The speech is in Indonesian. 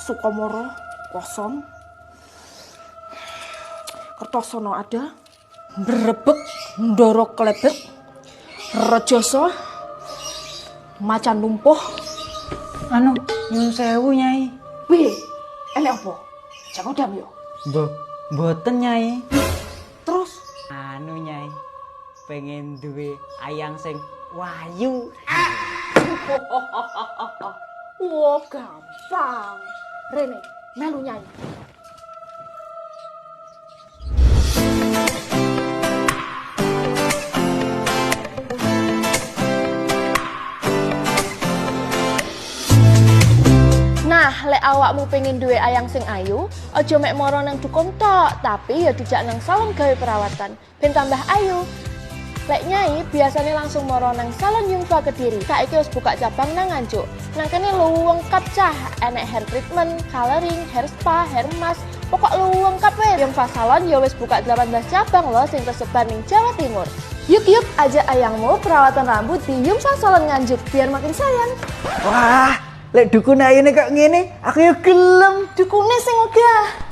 Sukomoro kosong, Kertosono ada, Brebek, Ndoro Klebet, Rejoso, Macan Lumpuh. Anu, nyun sewu Nyai. Wih, enek apa? Jangan dam yo. Mboten Nyai. Terus? Anu Nyai, pengen duwe ayang sing wayu. Wah, gampang. Rene, melu nyanyi. Nah, lek awakmu pengen duwe ayang sing ayu, aja mek moro nang dukun tok, tapi ya dijak nang salon gawe perawatan, ben tambah ayu. Lek Nyai biasanya langsung moro nang salon Yungfa Kediri. Saiki wis buka cabang nang Nganjuk. Nang kene lengkap cah, enek hair treatment, coloring, hair spa, hair mask, pokok lengkap wae. Yungfa Salon ya wis buka 18 cabang loh sing tersebar ning Jawa Timur. Yuk ajak ayangmu perawatan rambut di Yungfa Salon Nganjuk biar makin sayang. Wah, lek dukun ayune kok ngene, aku yo gelem. Dukune sing ogah.